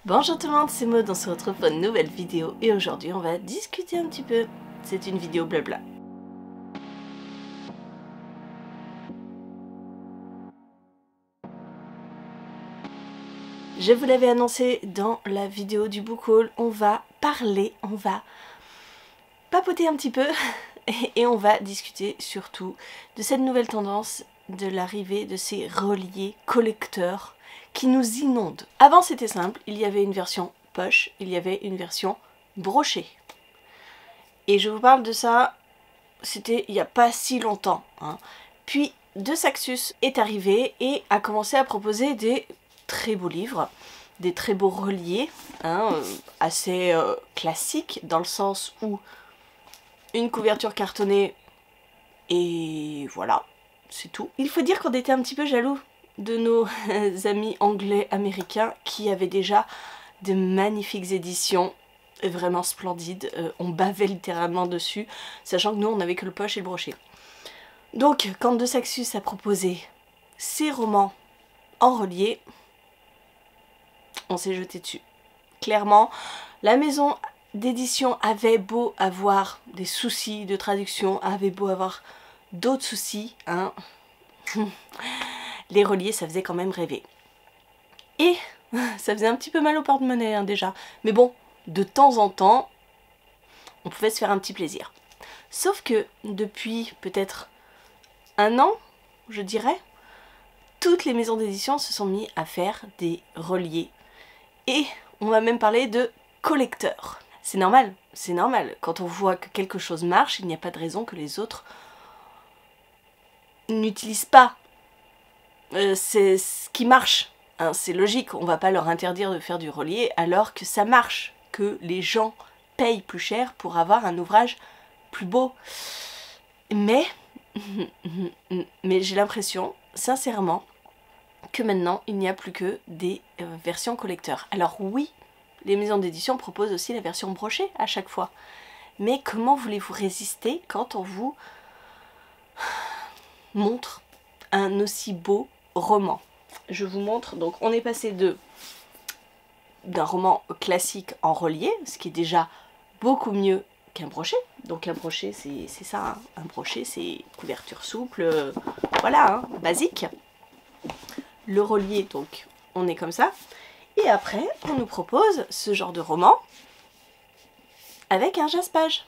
Bonjour tout le monde, c'est Maud, on se retrouve pour une nouvelle vidéo et aujourd'hui on va discuter un petit peu. C'est une vidéo blabla. Je vous l'avais annoncé dans la vidéo du book haul, on va parler, on va papoter un petit peu et on va discuter surtout de cette nouvelle tendance de l'arrivée de ces reliés collecteurs qui nous inondent. Avant c'était simple, il y avait une version poche, il y avait une version brochée. Et je vous parle de ça, c'était il n'y a pas si longtemps. Puis De Saxus est arrivé et a commencé à proposer des très beaux livres, des très beaux reliés, assez classiques dans le sens où une couverture cartonnée et voilà, c'est tout. Il faut dire qu'on était un petit peu jaloux de nos amis anglais américains qui avaient déjà de magnifiques éditions vraiment splendides. On bavait littéralement dessus, sachant que nous on n'avait que le poche et le brochet. Donc quand De Saxus a proposé ses romans en relié, on s'est jeté dessus. Clairement, la maison d'édition avait beau avoir des soucis de traduction, avait beau avoir d'autres soucis, les reliés ça faisait quand même rêver. Et ça faisait un petit peu mal au porte-monnaie déjà, mais bon, de temps en temps, on pouvait se faire un petit plaisir. Sauf que depuis peut-être un an, je dirais, toutes les maisons d'édition se sont mis à faire des reliés. Et on va même parler de collecteurs. C'est normal, c'est normal. Quand on voit que quelque chose marche, il n'y a pas de raison que les autres n'utilisent pas. C'est ce qui marche. C'est logique, on va pas leur interdire de faire du relié alors que ça marche, que les gens payent plus cher pour avoir un ouvrage plus beau. Mais j'ai l'impression, sincèrement, que maintenant il n'y a plus que des versions collecteurs. Alors oui, les maisons d'édition proposent aussi la version brochée à chaque fois. Mais comment voulez-vous résister quand on vous montre un aussi beau roman? Je vous montre, donc on est passé d'un roman classique en relié, ce qui est déjà beaucoup mieux qu'un brochet. Donc un brochet c'est ça, un brochet c'est couverture souple, voilà, basique. Le relié, donc on est comme ça. Et après on nous propose ce genre de roman avec un jaspage.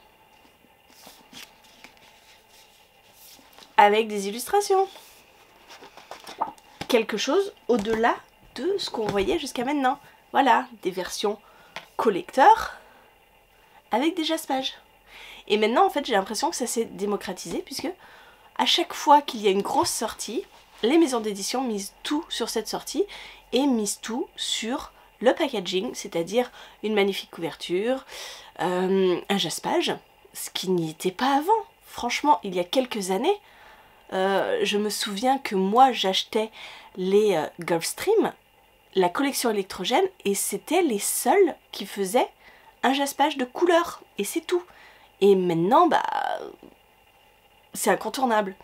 Avec des illustrations. Quelque chose au-delà de ce qu'on voyait jusqu'à maintenant. Voilà, des versions collecteurs avec des jaspages. Et maintenant, en fait, j'ai l'impression que ça s'est démocratisé puisque à chaque fois qu'il y a une grosse sortie, les maisons d'édition misent tout sur cette sortie et misent tout sur le packaging, c'est-à-dire une magnifique couverture, un jaspage, ce qui n'y était pas avant. Franchement, il y a quelques années, je me souviens que moi j'achetais les Gulfstream, la collection électrogène, et c'était les seuls qui faisaient un jaspage de couleur, et c'est tout. Et maintenant, c'est incontournable.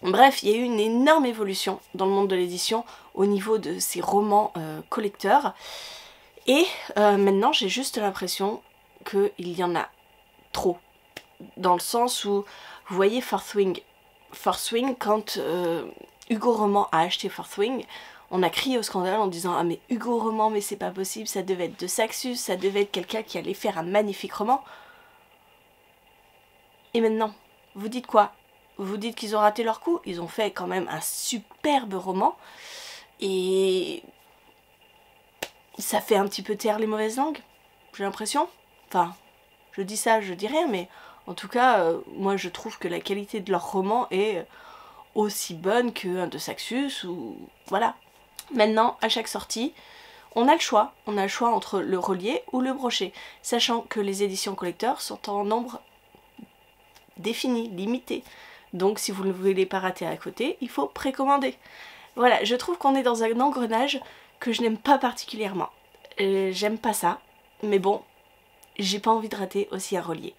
Bref, il y a eu une énorme évolution dans le monde de l'édition au niveau de ces romans collecteurs, et maintenant j'ai juste l'impression qu'il y en a trop, dans le sens où, vous voyez Fourth Wing, quand Hugo Roman a acheté Fourth Wing, on a crié au scandale en disant « Ah mais Hugo Roman, mais c'est pas possible, ça devait être De Saxus, ça devait être quelqu'un qui allait faire un magnifique roman. » Et maintenant, vous dites quoi? Vous dites qu'ils ont raté leur coup? Ils ont fait quand même un superbe roman, et ça fait un petit peu taire les mauvaises langues, j'ai l'impression. Enfin, je dis ça, je dis rien, mais en tout cas, moi je trouve que la qualité de leur roman est aussi bonne qu'un De Saxus, ou voilà. Maintenant, à chaque sortie, on a le choix entre le relié ou le brochet, sachant que les éditions collecteurs sont en nombre défini, limité. Donc si vous ne voulez pas rater à côté, il faut précommander. Voilà, je trouve qu'on est dans un engrenage que je n'aime pas particulièrement. J'aime pas ça, mais bon, j'ai pas envie de rater aussi un relié.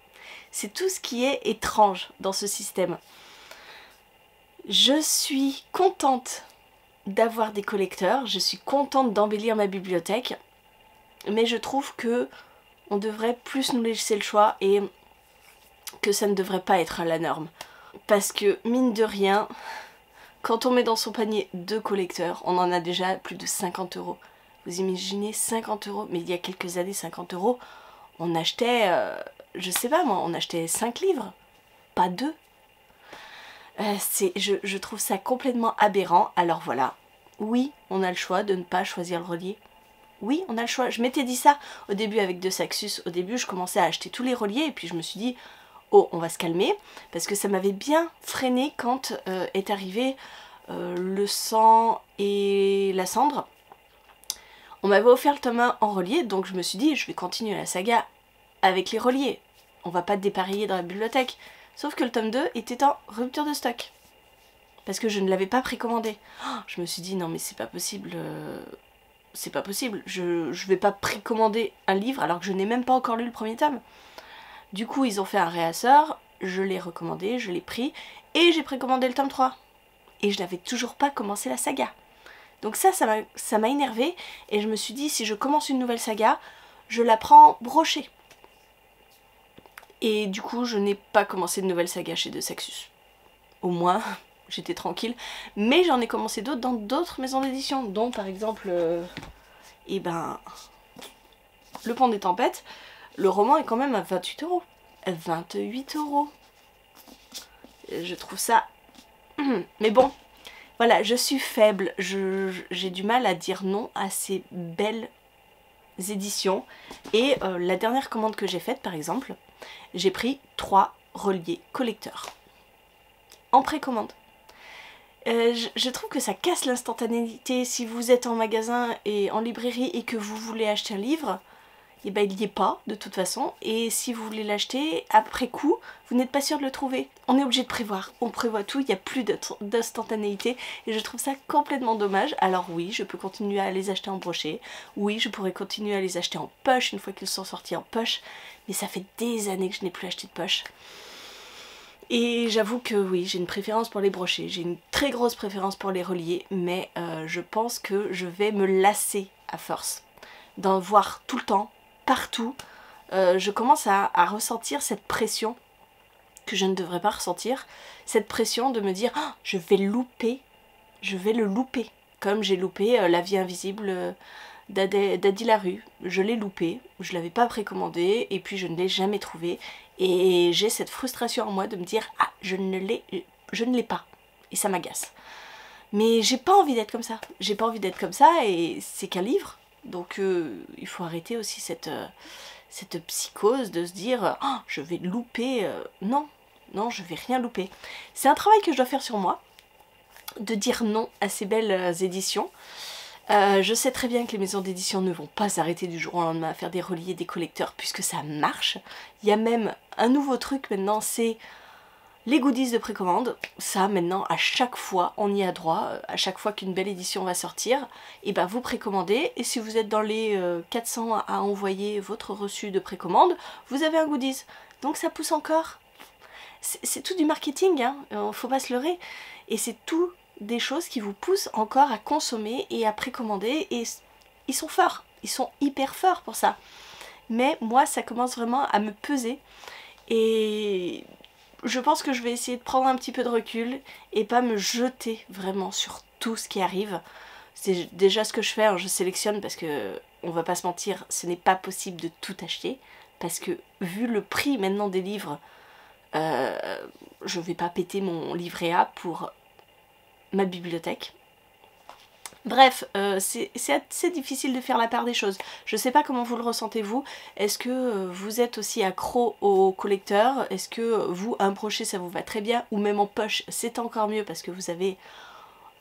C'est tout ce qui est étrange dans ce système. Je suis contente d'avoir des collecteurs, je suis contente d'embellir ma bibliothèque, mais je trouve que on devrait plus nous laisser le choix et que ça ne devrait pas être la norme. Parce que mine de rien, quand on met dans son panier 2 collecteurs, on en a déjà plus de 50 €. Vous imaginez 50 €? Mais il y a quelques années, 50 €, on achetait, je sais pas moi, on achetait 5 livres, pas 2. Je trouve ça complètement aberrant. Alors voilà, oui, on a le choix de ne pas choisir le relier. Oui, on a le choix. Je m'étais dit ça au début avec De Saxus. Au début, je commençais à acheter tous les reliés et puis je me suis dit, oh, on va se calmer. Parce que ça m'avait bien freiné quand est arrivé Le sang et la cendre. On m'avait offert le tome 1 en relié, donc je me suis dit, je vais continuer la saga avec les reliés. On va pas dépareiller dans la bibliothèque. Sauf que le tome 2 était en rupture de stock. Parce que je ne l'avais pas précommandé. Oh, je me suis dit, non mais c'est pas possible. C'est pas possible. Je vais pas précommander un livre alors que je n'ai même pas encore lu le premier tome. Du coup, ils ont fait un réassort. Je l'ai recommandé, je l'ai pris. Et j'ai précommandé le tome 3. Et je n'avais toujours pas commencé la saga. Donc ça m'a énervée. Et je me suis dit, si je commence une nouvelle saga, je la prends brochée. Et du coup, je n'ai pas commencé de nouvelle saga chez De Saxus. Au moins, j'étais tranquille. Mais j'en ai commencé d'autres dans d'autres maisons d'édition, dont par exemple, Le Pont des Tempêtes. Le roman est quand même à 28 €. 28 €. Je trouve ça... Mais bon, voilà, je suis faible. J'ai du mal à dire non à ces belles éditions. Et la dernière commande que j'ai faite, par exemple, j'ai pris 3 reliés collecteurs en précommande. Je trouve que ça casse l'instantanéité. Si vous êtes en magasin et en librairie et que vous voulez acheter un livre, et ben il n'y est pas de toute façon. Et si vous voulez l'acheter après coup, vous n'êtes pas sûr de le trouver. On est obligé de prévoir. On prévoit tout, il n'y a plus d'instantanéité. Et je trouve ça complètement dommage. Alors oui, je peux continuer à les acheter en brochet. Oui, je pourrais continuer à les acheter en poche une fois qu'ils sont sortis en poche. Mais ça fait des années que je n'ai plus acheté de poche. Et j'avoue que oui, j'ai une préférence pour les brochets, j'ai une très grosse préférence pour les reliés, mais je pense que je vais me lasser à force d'en voir tout le temps, partout. Je commence à ressentir cette pression que je ne devrais pas ressentir, cette pression de me dire oh, je vais le louper, comme j'ai loupé La Vie Invisible d'Adi Larue. Je l'ai loupé, je l'avais pas précommandé et puis je ne l'ai jamais trouvé. Et j'ai cette frustration en moi de me dire ah je ne l'ai pas et ça m'agace. Mais j'ai pas envie d'être comme ça. J'ai pas envie d'être comme ça et c'est qu'un livre. Donc il faut arrêter aussi cette psychose de se dire oh, je vais louper. Non, je vais rien louper. C'est un travail que je dois faire sur moi, de dire non à ces belles éditions. Je sais très bien que les maisons d'édition ne vont pas s'arrêter du jour au lendemain à faire des reliés, des collecteurs, puisque ça marche. Il y a même un nouveau truc maintenant, c'est les goodies de précommande. Ça maintenant, à chaque fois, on y a droit. À chaque fois qu'une belle édition va sortir, et ben vous précommandez. Et si vous êtes dans les 400 à envoyer votre reçu de précommande, vous avez un goodies. Donc ça pousse encore. C'est tout du marketing, hein, faut pas se leurrer. Et c'est tout des choses qui vous poussent encore à consommer et à précommander et ils sont forts, ils sont hyper forts pour ça. Mais moi ça commence vraiment à me peser et je pense que je vais essayer de prendre un petit peu de recul et pas me jeter vraiment sur tout ce qui arrive. C'est déjà ce que je fais, hein, je sélectionne parce que on va pas se mentir, ce n'est pas possible de tout acheter parce que vu le prix maintenant des livres, je vais pas péter mon livret A pour ma bibliothèque. Bref, c'est assez difficile de faire la part des choses. Je sais pas comment vous le ressentez vous. Est-ce que vous êtes aussi accro aux collecteurs? Est-ce que vous, un brochet ça vous va très bien? Ou même en poche, c'est encore mieux parce que vous avez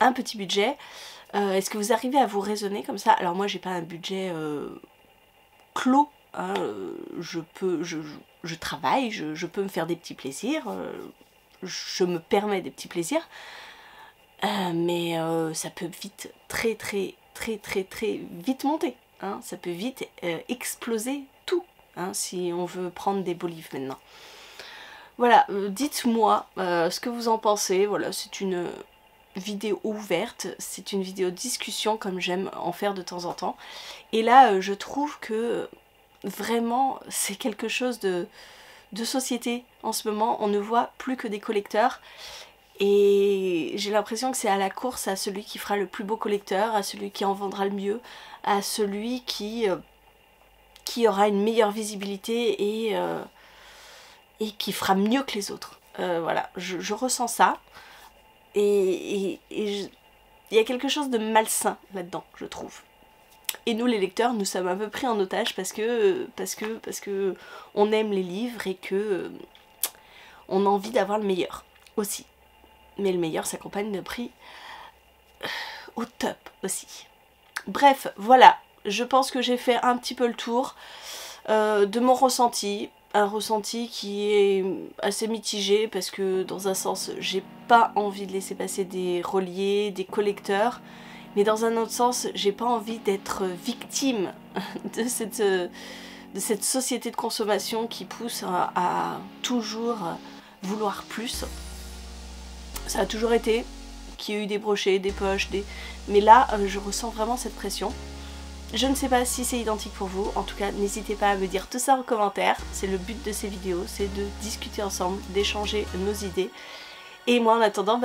un petit budget. Est-ce que vous arrivez à vous raisonner comme ça? Alors moi j'ai pas un budget clos. Hein, je travaille, je peux me faire des petits plaisirs. Je me permets des petits plaisirs. Mais ça peut vite, très vite monter. Hein, ça peut vite exploser tout, hein, si on veut prendre des beaux livres maintenant. Voilà, dites-moi ce que vous en pensez. Voilà, c'est une vidéo ouverte, c'est une vidéo discussion comme j'aime en faire de temps en temps. Et là, je trouve que vraiment c'est quelque chose de société en ce moment. On ne voit plus que des collecteurs. Et j'ai l'impression que c'est à la course à celui qui fera le plus beau collecteur, à celui qui en vendra le mieux, à celui qui aura une meilleure visibilité et qui fera mieux que les autres. Voilà, je ressens ça. Et il y a quelque chose de malsain là-dedans, je trouve. Et nous les lecteurs, nous sommes un peu pris en otage parce que on aime les livres et que on a envie d'avoir le meilleur aussi. Mais le meilleur s'accompagne de prix au top aussi. Bref, voilà, je pense que j'ai fait un petit peu le tour de mon ressenti. Un ressenti qui est assez mitigé parce que dans un sens, j'ai pas envie de laisser passer des reliés, des collecteurs. Mais dans un autre sens, j'ai pas envie d'être victime de cette société de consommation qui pousse à toujours vouloir plus. Ça a toujours été, qu'il y a eu des brochets, des poches, mais là, je ressens vraiment cette pression. Je ne sais pas si c'est identique pour vous, en tout cas, n'hésitez pas à me dire tout ça en commentaire. C'est le but de ces vidéos, c'est de discuter ensemble, d'échanger nos idées. Et moi, en attendant,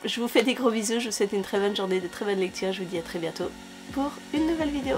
je vous fais des gros bisous, je vous souhaite une très bonne journée, de très bonnes lectures, je vous dis à très bientôt pour une nouvelle vidéo.